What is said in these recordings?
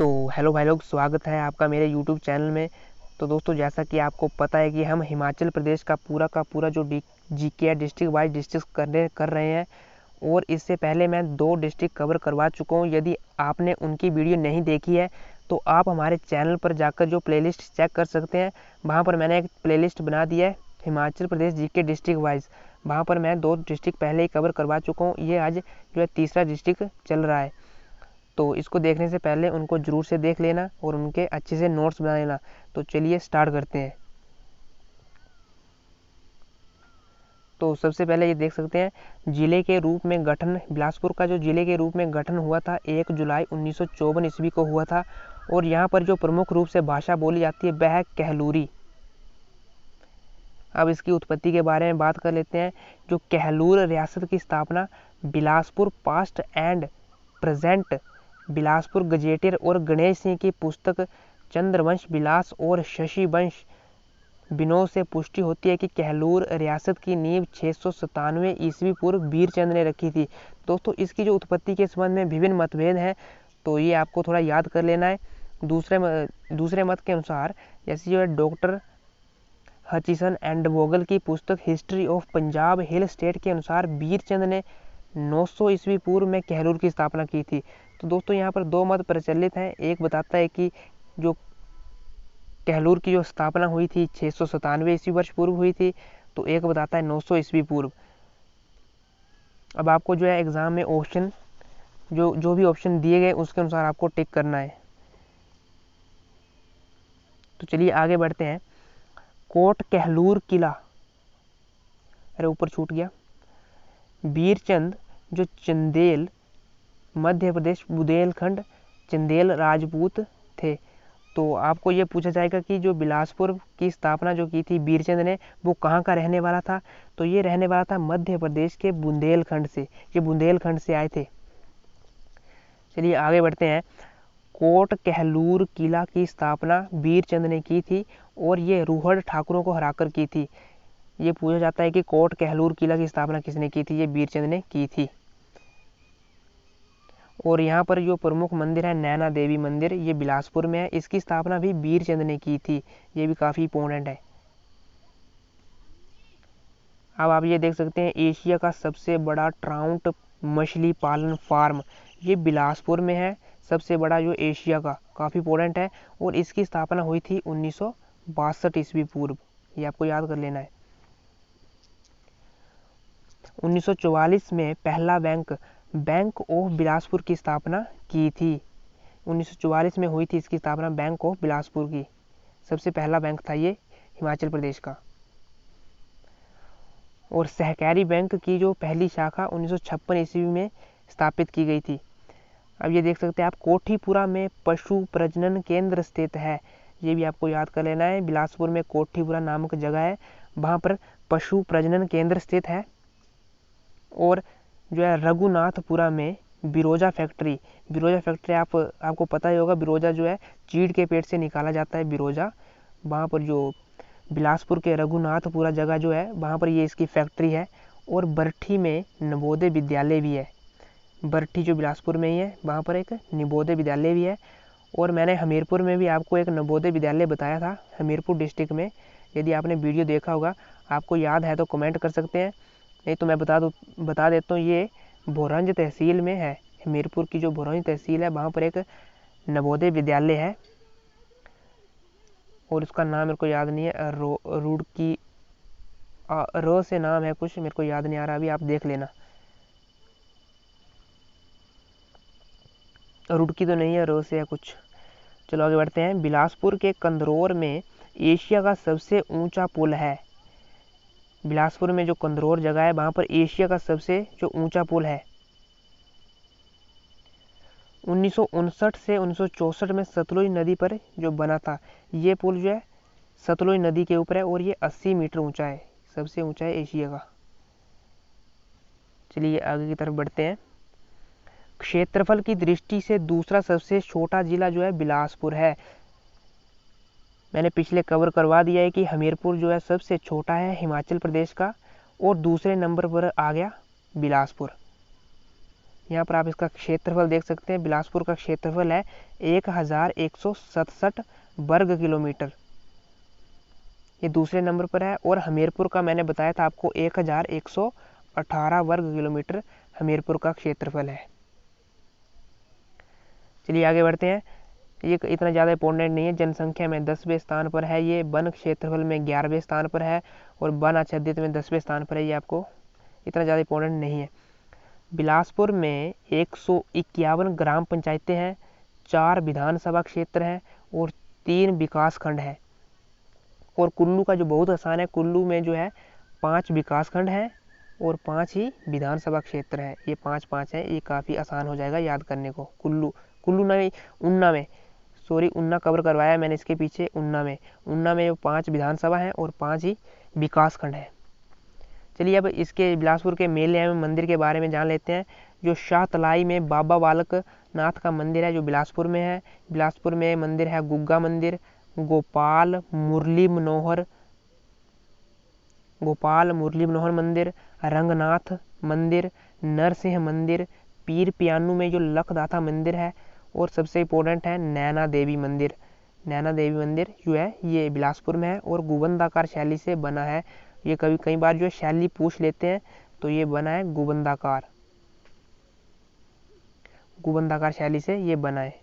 तो हेलो भाई लोग, स्वागत है आपका मेरे यूट्यूब चैनल में। तो दोस्तों, जैसा कि आपको पता है कि हम हिमाचल प्रदेश का पूरा जो जीके है डिस्ट्रिक्ट वाइज डिस्ट्रिक्ट कर रहे हैं। और इससे पहले मैं 2 डिस्ट्रिक्ट कवर करवा चुका हूँ। यदि आपने उनकी वीडियो नहीं देखी है तो आप हमारे चैनल पर जाकर जो प्लेलिस्ट चेक कर सकते हैं। वहाँ पर मैंने एक प्लेलिस्ट बना दी है Himachal Pradesh GK district wise. वहाँ पर मैं 2 डिस्ट्रिक्ट पहले ही कवर करवा चुका हूँ। ये आज जो है तीसरा डिस्ट्रिक्ट चल रहा है। तो इसको देखने से पहले उनको ज़रूर से देख लेना और उनके अच्छे से नोट्स बना लेना। तो चलिए स्टार्ट करते हैं। तो सबसे पहले ये देख सकते हैं जिले के रूप में गठन। बिलासपुर का जो जिले के रूप में गठन हुआ था 1 जुलाई 1954 ईस्वी को हुआ था। और यहाँ पर जो प्रमुख रूप से भाषा बोली जाती है वह है कहलूरी। अब इसकी उत्पत्ति के बारे में बात कर लेते हैं। जो कहलूर रियासत की स्थापना Bilaspur past and present Bilaspur gazetteer और गणेश सिंह की पुस्तक चंद्रवंश बिलास और शशि वंश बिनोद से पुष्टि होती है कि कहलूर रियासत की नींव 697 ईस्वी पूर्व वीरचंद ने रखी थी। दोस्तों, इसकी जो उत्पत्ति के संबंध में विभिन्न मतभेद हैं, तो ये आपको थोड़ा याद कर लेना है। दूसरे मत के अनुसार, जैसे जो है डॉक्टर हचिसन एंड वोगल की पुस्तक history of Punjab hill state के अनुसार वीरचंद ने 900 ईस्वी पूर्व में कहलूर की स्थापना की थी। तो दोस्तों, यहाँ पर 2 मत प्रचलित हैं। एक बताता है कि जो कहलूर की जो स्थापना हुई थी 697 ईस्वी वर्ष पूर्व हुई थी, तो एक बताता है 900 ईस्वी पूर्व। अब आपको जो है एग्जाम में ऑप्शन जो भी ऑप्शन दिए गए उसके अनुसार आपको टिक करना है। तो चलिए आगे बढ़ते हैं। कोट कहलूर किला, अरे ऊपर छूट गया। वीरचंद जो चंदेल मध्य प्रदेश बुंदेलखंड चंदेल राजपूत थे। तो आपको ये पूछा जाएगा कि जो बिलासपुर की स्थापना जो की थी वीरचंद ने, वो कहाँ का रहने वाला था। तो ये रहने वाला था मध्य प्रदेश के बुंदेलखंड से। ये बुंदेलखंड से आए थे। चलिए आगे बढ़ते हैं। कोट कहलूर किला की स्थापना वीरचंद ने की थी और ये रूहड़ ठाकुरों को हराकर की थी। ये पूछा जाता है कि कोट कहलूर किला की स्थापना किसने की थी। ये वीरचंद ने की थी। और यहाँ पर जो प्रमुख मंदिर है नैना देवी मंदिर, ये बिलासपुर में है। इसकी स्थापना भी वीरचंद ने की थी। ये भी काफ़ी इंपॉर्टेंट है। अब आप ये देख सकते हैं एशिया का सबसे बड़ा ट्राउट मछली पालन फार्म, ये बिलासपुर में है। सबसे बड़ा जो एशिया का, काफ़ी इंपॉर्टेंट है। और इसकी स्थापना हुई थी 1962 ईस्वी पूर्व। ये आपको याद कर लेना है। 1944 में पहला बैंक ऑफ बिलासपुर की स्थापना की थी। 1944 में हुई थी इसकी स्थापना बैंक ऑफ बिलासपुर की। सबसे पहला बैंक था ये हिमाचल प्रदेश का। और सहकारी बैंक की जो पहली शाखा 1956 ईस्वी में स्थापित की गई थी। अब ये देख सकते हैं आप कोठीपुरा में पशु प्रजनन केंद्र स्थित है। ये भी आपको याद कर लेना है। बिलासपुर में कोठीपुरा नामक जगह है, वहाँ पर पशु प्रजनन केंद्र स्थित है। और जो है रघुनाथपुरा में बिरोजा फैक्ट्री आपको पता ही होगा। बिरोजा जो है चीड़ के पेट से निकाला जाता है बिरोजा। वहाँ पर जो बिलासपुर के रघुनाथपुरा जगह जो है वहाँ पर ये इसकी फैक्ट्री है। और बरठी में नवोदय विद्यालय भी है। बरठी जो बिलासपुर में ही है, वहाँ पर एक नवोदय विद्यालय भी है। और मैंने हमीरपुर में भी आपको एक नवोदय विद्यालय बताया था, हमीरपुर डिस्ट्रिक्ट में। यदि आपने वीडियो देखा होगा, आपको याद है तो कमेंट कर सकते हैं, नहीं तो मैं बता देता हूँ। ये भोरंज तहसील में है। हमीरपुर की जो भोरंज तहसील है वहाँ पर एक नवोदय विद्यालय है। और उसका नाम मेरे को याद नहीं है। रुड़की र से नाम है कुछ, मेरे को याद नहीं आ रहा, अभी आप देख लेना। रुड़की तो नहीं है, र से है कुछ। चलो आगे बढ़ते हैं। बिलासपुर के कंदरौर में एशिया का सबसे ऊंचा पुल है। बिलासपुर में जो कंदरौर जगह है वहाँ पर एशिया का सबसे जो ऊंचा पुल है। 1959 से 1964 में सतलुज नदी पर जो बना था। ये पुल जो है सतलुज नदी के ऊपर है और ये 80 मीटर ऊंचा है। सबसे ऊंचा है एशिया का। चलिए आगे की तरफ बढ़ते हैं। क्षेत्रफल की दृष्टि से दूसरा सबसे छोटा जिला जो है बिलासपुर है। मैंने पिछले कवर करवा दिया है कि हमीरपुर जो है सबसे छोटा है हिमाचल प्रदेश का। और दूसरे नंबर पर आ गया बिलासपुर। यहाँ पर आप इसका क्षेत्रफल देख सकते हैं। बिलासपुर का क्षेत्रफल है 1167 वर्ग किलोमीटर, ये दूसरे नंबर पर है। और हमीरपुर का मैंने बताया था आपको 1118 वर्ग किलोमीटर हमीरपुर का क्षेत्रफल है। चलिए आगे बढ़ते हैं। ये इतना ज़्यादा इंपॉर्टेंट नहीं है। जनसंख्या में 10वें स्थान पर है ये, वन क्षेत्रफल में 11वें स्थान पर है, और वन आच्छादित में 10वें स्थान पर है। ये आपको इतना ज़्यादा इंपॉर्टेंट नहीं है। बिलासपुर में 151 ग्राम पंचायतें हैं, 4 विधानसभा क्षेत्र हैं और 3 विकास खंड हैं। और कुल्लू का जो बहुत आसान है, कुल्लू में जो है 5 विकास खंड हैं और 5 ही विधानसभा क्षेत्र हैं। ये 5-5 है, ये काफ़ी आसान हो जाएगा याद करने को। कुल्लू नहीं, उन्ना में, सॉरी उन्ना कवर करवाया मैंने इसके पीछे। उन्ना में जो 5 विधानसभा हैं और 5 ही विकास खंड हैं। चलिए अब इसके बिलासपुर के मेले एवं मंदिर के बारे में जान लेते हैं। जो शाहतलाई में बाबा बालक नाथ का मंदिर है, जो बिलासपुर में है। बिलासपुर में मंदिर है गुग्गा मंदिर, गोपाल मुरली मनोहर मंदिर, रंगनाथ मंदिर, नरसिंह मंदिर, पीर पियानू में जो लखदाता मंदिर है, और सबसे इम्पोर्टेंट है नैना देवी मंदिर। नैना देवी मंदिर जो है ये बिलासपुर में है और गुबंदाकार शैली से बना है। ये कई बार जो है शैली पूछ लेते हैं, तो ये बना है गुबंदाकार शैली से ये बना है।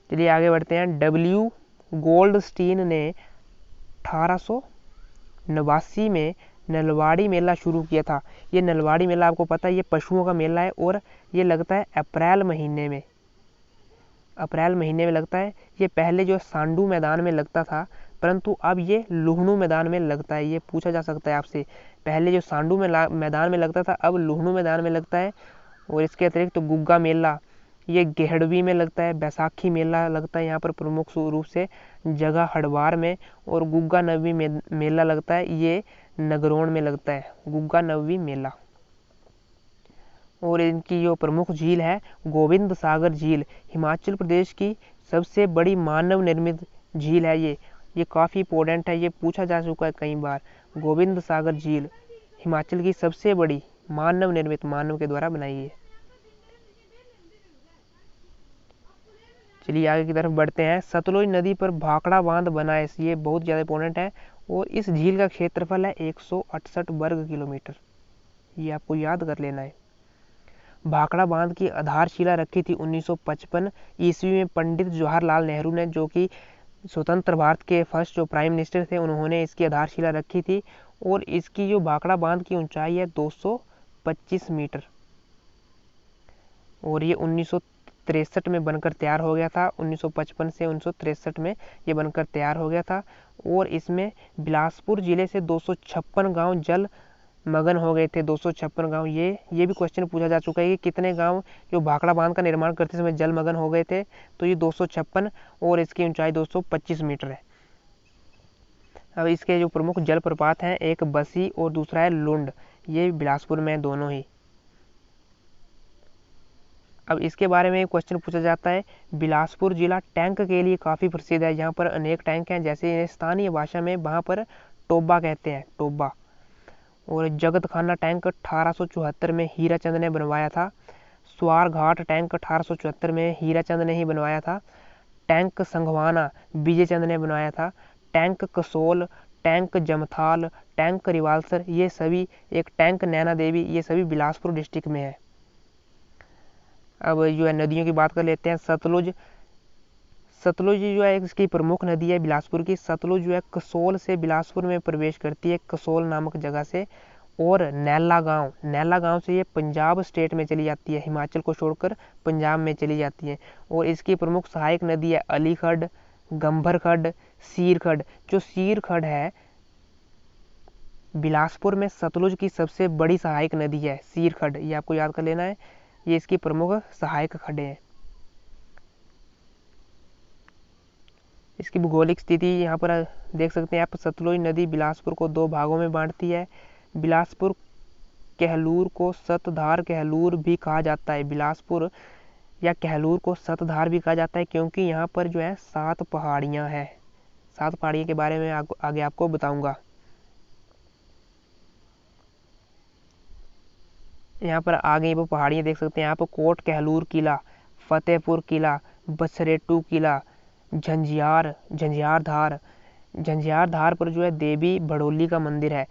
चलिए आगे बढ़ते हैं। डब्ल्यू गोल्डस्टीन ने 1889 में नलवाड़ी मेला शुरू किया था। ये नलवाड़ी मेला आपको पता है ये पशुओं का मेला है और ये लगता है अप्रैल महीने में लगता है। ये पहले जो सांडू मैदान में लगता था, परंतु अब ये लुहणू मैदान में लगता है। ये पूछा जा सकता है आपसे, पहले जो सांडू मैदान में लगता था, अब लुहणू मैदान में लगता है। और इसके अतिरिक्त तो गुग्गा मेला ये गेहड़वी में लगता है, बैसाखी मेला लगता है यहाँ पर प्रमुख रूप से जगह हड़वार में, और गुग्गा नववी मेला लगता है ये नगरोण में लगता है, गुग्गा नववी मेला। और इनकी जो प्रमुख झील है गोविंद सागर झील, हिमाचल प्रदेश की सबसे बड़ी मानव निर्मित झील है ये काफ़ी इंपॉर्टेंट है, ये पूछा जा चुका है कई बार। गोविंद सागर झील हिमाचल की सबसे बड़ी मानव निर्मित, मानव के द्वारा बनाई है। चलिए आगे की तरफ बढ़ते हैं। सतलुज नदी पर भाखड़ा बांध बना है, ये बहुत ज़्यादा इंपॉर्टेंट है। और इस झील का क्षेत्रफल है 168 वर्ग किलोमीटर, ये आपको याद कर लेना है। भाखड़ा बांध की आधारशिला रखी थी 1955 ईस्वी में पंडित जवाहरलाल नेहरू ने, जो कि स्वतंत्र भारत के फर्स्ट जो प्राइम मिनिस्टर थे, उन्होंने इसकी आधारशिला रखी थी। और इसकी जो भाखड़ा बांध की ऊंचाई है 225 मीटर, और ये 1963 में बनकर तैयार हो गया था। 1955 से 1963 में ये बनकर तैयार हो गया था। और इसमें बिलासपुर जिले से 256 गांव जल मगन हो गए थे। 256 गांव, ये भी क्वेश्चन पूछा जा चुका है कि कितने गांव जो भाखड़ा बांध का निर्माण करते समय जल मगन हो गए थे, तो ये 256 और इसकी ऊंचाई 225 मीटर है। अब इसके जो प्रमुख जलप्रपात हैं, एक बसी और दूसरा है लुंड, ये बिलासपुर में दोनों ही। अब इसके बारे में क्वेश्चन पूछा जाता है, बिलासपुर जिला टैंक के लिए काफ़ी प्रसिद्ध है। यहाँ पर अनेक टैंक हैं, जैसे स्थानीय भाषा में वहाँ पर टोबा कहते हैं, टोबा। और जगत खाना टैंक 1874 में हीराचंद ने बनवाया था। स्वार घाट टैंक 1874 में हीराचंद ने ही बनवाया था। टैंक संघवाना विजय चंद ने बनवाया था। Tank Kasol, tank Jamthal, tank Rewalsar, ये सभी, एक टैंक नैना देवी, ये सभी बिलासपुर डिस्ट्रिक्ट में है। अब जो है नदियों की बात कर लेते हैं। सतलुज जो है इसकी प्रमुख नदी है बिलासपुर की। सतलुज जो है कसोल से बिलासपुर में प्रवेश करती है, कसोल नामक जगह से। और नैला गांव से ये पंजाब स्टेट में चली जाती है, हिमाचल को छोड़कर पंजाब में चली जाती है। और इसकी प्रमुख सहायक नदी है अलीखड्ड, गंभरखड्ड, सीरखड्ड। जो सीरखड्ड है बिलासपुर में सतलुज की सबसे बड़ी सहायक नदी है, सीरखड्ड, ये आपको याद कर लेना है। ये इसकी प्रमुख सहायक खड्डे हैं। इसकी भूगोलिक स्थिति यहाँ पर देख सकते हैं आप। सतलुज नदी बिलासपुर को 2 भागों में बांटती है। बिलासपुर कहलूर को सतधार कहलूर भी कहा जाता है। बिलासपुर या कहलूर को सतधार भी कहा जाता है, क्योंकि यहाँ पर जो है 7 पहाड़ियाँ हैं। 7 पहाड़ियों के बारे में आगे आपको बताऊंगा। यहाँ पर आगे वो पहाड़ियाँ देख सकते हैं। यहाँ पर कोट कहलूर किला, फतेहपुर किला, बसरेटू किला, झंझार धार। झंझार धार पर जो है देवी भड़ोली का मंदिर है।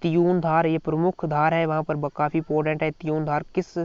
त्यून धार ये प्रमुख धार है, वहाँ पर काफ़ी इंपॉर्टेंट है। त्यून धार किस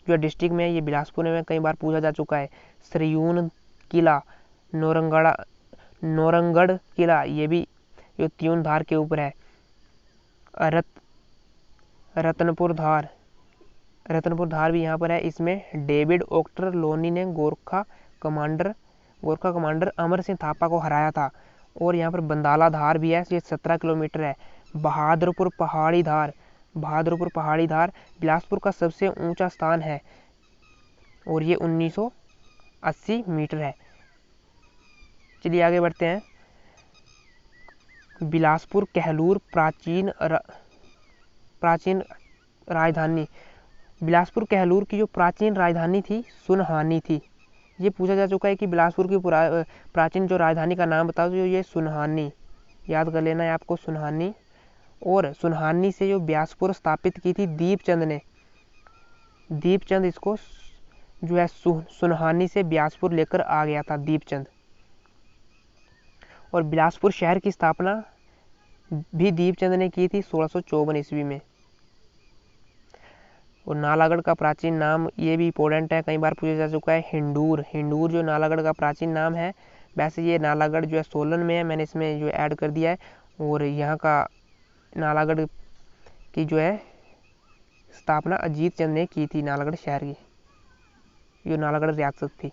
जो डिस्ट्रिक्ट में है, ये बिलासपुर में कई बार पूछा जा चुका है। सरयून किला, नौरंगढ़ किला, ये भी जो त्यून धार के ऊपर है। रतनपुर धार भी यहाँ पर है। इसमें डेविड ओक्टर लोनी ने गोरखा कमांडर अमर सिंह थापा को हराया था। और यहाँ पर बंदाला धार भी है, ये 17 किलोमीटर है। बहादुरपुर पहाड़ी धार बिलासपुर का सबसे ऊंचा स्थान है और ये 1980 मीटर है। चलिए आगे बढ़ते हैं। बिलासपुर कहलूर प्राचीन राजधानी। बिलासपुर कहलूर की जो प्राचीन राजधानी थी सुनहानी थी। ये पूछा जा चुका है कि बिलासपुर की प्राचीन जो राजधानी का नाम बताओ, तो ये सुनहानी, याद कर लेना है आपको, सुनहानी। और सुनहानी से जो बिलासपुर स्थापित की थी दीपचंद ने। दीपचंद इसको जो है सुनहानी से बिलासपुर लेकर आ गया था, दीपचंद। और बिलासपुर शहर की स्थापना भी दीपचंद ने की थी 1654 ईस्वी में। और नालागढ़ का प्राचीन नाम, ये भी इंपॉर्टेंट है, कई बार पूछा जा चुका है, हिंडूर जो नालागढ़ का प्राचीन नाम है। वैसे ये नालागढ़ जो है सोलन में है, मैंने इसमें जो ऐड कर दिया है। और यहाँ का नालागढ़ की जो है स्थापना अजीत चंद ने की थी, नालागढ़ शहर की, जो नालागढ़ रियासत थी।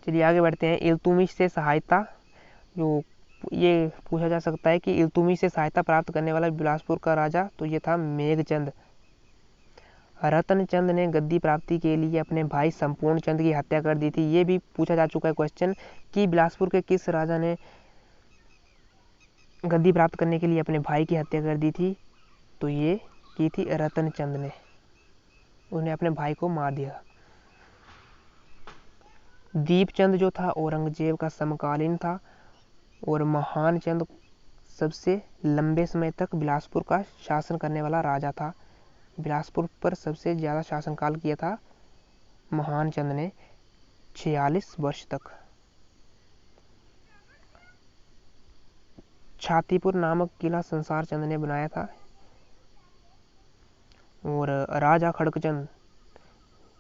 चलिए आगे बढ़ते हैं। इल्तुतमिश से सहायता, जो ये पूछा जा सकता है कि इल्तुतमिश से सहायता प्राप्त करने वाला बिलासपुर का राजा, तो ये था मेघचंद। रतनचंद ने गद्दी प्राप्ति के लिए अपने भाई संपूर्ण चंद की हत्या कर दी थी। ये भी पूछा जा चुका है क्वेश्चन कि बिलासपुर के किस राजा ने गद्दी प्राप्त करने के लिए अपने भाई की हत्या कर दी थी, तो ये की थी रतनचंद ने, उसने अपने भाई को मार दिया। दीपचंद जो था औरंगजेब का समकालीन था और महान चंद सबसे लंबे समय तक बिलासपुर का शासन करने वाला राजा था। बिलासपुर पर सबसे ज़्यादा शासनकाल किया था महान चंद ने, 46 वर्ष तक। छातीपुर नामक किला संसार चंद ने बनाया था। और राजा खड़गचंद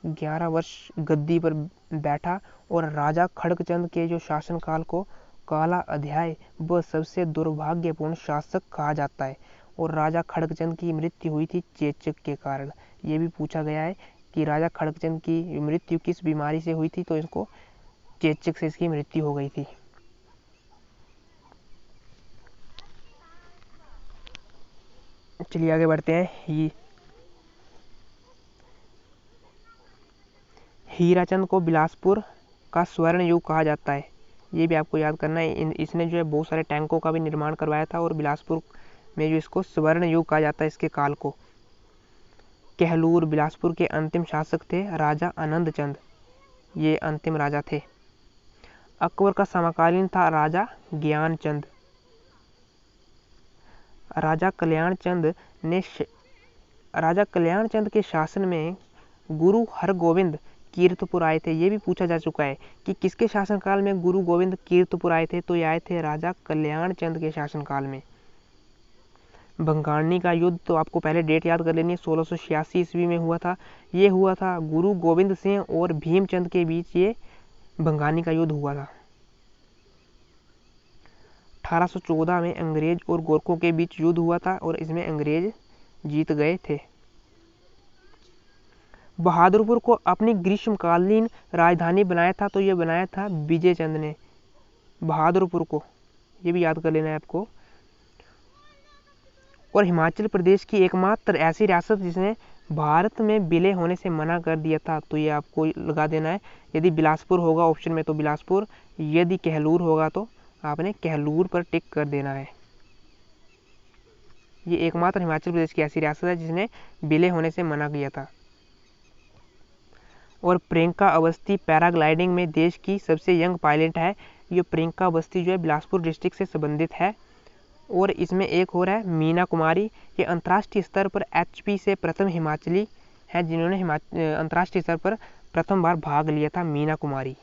11 वर्ष गद्दी पर बैठा और राजा खड़गचंद के जो शासनकाल को काला अध्याय व सबसे दुर्भाग्यपूर्ण शासक कहा जाता है। और राजा खड़गचंद की मृत्यु हुई थी चेचक के कारण। ये भी पूछा गया है कि राजा खड़गचंद की मृत्यु किस बीमारी से हुई थी, तो इसको चेचक से इसकी मृत्यु हो गई थी। चलिए आगे बढ़ते हैं। हीराचंद को बिलासपुर का स्वर्ण युग कहा जाता है। ये भी आपको याद करना है। इसने जो है बहुत सारे टैंकों का भी निर्माण करवाया था और बिलासपुर में जो इसको स्वर्ण युग कहा जाता है इसके काल को। कहलूर बिलासपुर के अंतिम शासक थे राजा आनंद चंद, ये अंतिम राजा थे। अकबर का समकालीन था राजा ज्ञानचंद। राजा कल्याण चंद के शासन में गुरु हरगोविंद कीर्तपुर आए थे। ये भी पूछा जा चुका है कि किसके शासनकाल में गुरु गोविंद कीर्तपुर आए थे, तो ये आए थे राजा कल्याण चंद के शासनकाल में। भंगाणी का युद्ध, तो आपको पहले डेट याद कर लेनी है, 1686 ईस्वी में हुआ था। ये हुआ था गुरु गोविंद सिंह और भीमचंद के बीच, ये भंगाणी का युद्ध हुआ था। 1814 में अंग्रेज और गोरखों के बीच युद्ध हुआ था और इसमें अंग्रेज जीत गए थे। बहादुरपुर को अपनी ग्रीष्मकालीन राजधानी बनाया था, तो ये बनाया था विजय चंद ने बहादुरपुर को, ये भी याद कर लेना है आपको। और हिमाचल प्रदेश की एकमात्र ऐसी रियासत जिसने भारत में विलय होने से मना कर दिया था, तो ये आपको लगा देना है। यदि बिलासपुर होगा ऑप्शन में तो बिलासपुर, यदि कहलूर होगा तो आपने कहलूर पर टिक कर देना है। ये एकमात्र हिमाचल प्रदेश की ऐसी रियासत है जिसने विलय होने से मना किया था। और प्रियंका अवस्थी पैराग्लाइडिंग में देश की सबसे यंग पायलट है। ये प्रियंका अवस्थी जो है बिलासपुर डिस्ट्रिक्ट से संबंधित है और इसमें एक और है मीना कुमारी, ये अंतर्राष्ट्रीय स्तर पर HP से प्रथम हिमाचली हैं जिन्होंने अंतर्राष्ट्रीय स्तर पर प्रथम बार भाग लिया था, मीना कुमारी।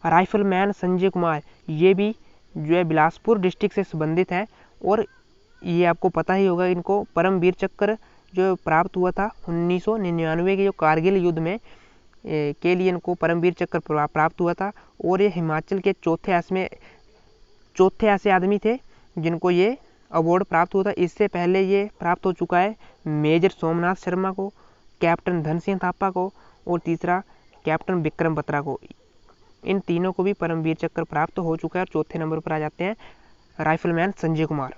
राइफलमैन संजय कुमार, ये भी जो है बिलासपुर डिस्ट्रिक्ट से संबंधित है और ये आपको पता ही होगा, इनको परमवीर चक्र जो प्राप्त हुआ था 1999 के जो कारगिल युद्ध में के लिए इनको परमवीर चक्र प्राप्त हुआ था। और ये हिमाचल के चौथे ऐसे आदमी थे जिनको ये अवार्ड प्राप्त हुआ था। इससे पहले ये प्राप्त हो चुका है मेजर सोमनाथ शर्मा को, कैप्टन धन सिंह थापा को और तीसरा कैप्टन विक्रम बत्रा को। इन तीनों को भी परमवीर चक्र प्राप्त हो चुका है। और चौथे नंबर पर आ जाते हैं राइफलमैन संजय कुमार।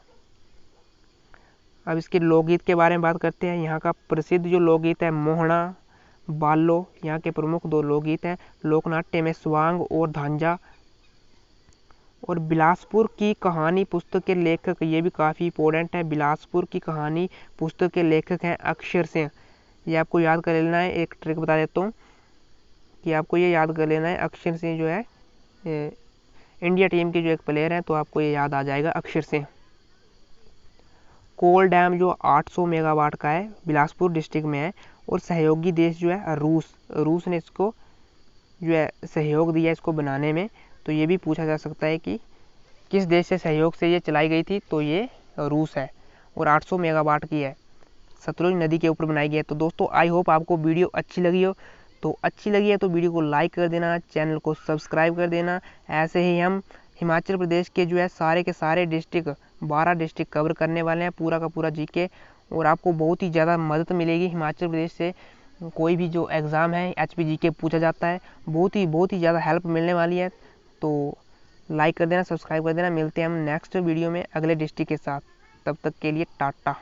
अब इसके लोकगीत के बारे में बात करते हैं। यहाँ का प्रसिद्ध जो लोकगीत है मोहना बालो, यहाँ के प्रमुख 2 लोकगीत हैं। लोकनाट्य में स्वांग और धांजा। और बिलासपुर की कहानी पुस्तक के लेखक, ये भी काफ़ी इंपॉर्टेंट है, बिलासपुर की कहानी पुस्तक के लेखक हैं अक्षर सिंह। ये आपको याद कर लेना है। एक ट्रिक बता देता हूँ कि आपको ये याद कर लेना है, अक्षर सिंह जो है इंडिया टीम के जो एक प्लेयर हैं, तो आपको ये याद आ जाएगा अक्षर सिंह। कोल डैम जो 800 मेगावाट का है, बिलासपुर डिस्ट्रिक्ट में है। और सहयोगी देश जो है रूस ने इसको जो है सहयोग दिया इसको बनाने में। तो ये भी पूछा जा सकता है कि किस देश से सहयोग से ये चलाई गई थी, तो ये रूस है और 800 मेगावाट की है, सतलुज नदी के ऊपर बनाई गई है। तो दोस्तों आई होप आपको वीडियो अच्छी लगी हो। तो अच्छी लगी है तो वीडियो को लाइक कर देना, चैनल को सब्सक्राइब कर देना। ऐसे ही हम हिमाचल प्रदेश के जो है सारे के सारे डिस्ट्रिक्ट 12 डिस्ट्रिक्ट कवर करने वाले हैं, पूरा का पूरा जीके। और आपको बहुत ही ज़्यादा मदद मिलेगी हिमाचल प्रदेश से। कोई भी जो एग्ज़ाम है HP GK पूछा जाता है, बहुत ही ज़्यादा हेल्प मिलने वाली है। तो लाइक कर देना, सब्सक्राइब कर देना। मिलते हैं हम नेक्स्ट वीडियो में अगले डिस्ट्रिक्ट के साथ। तब तक के लिए टाटा।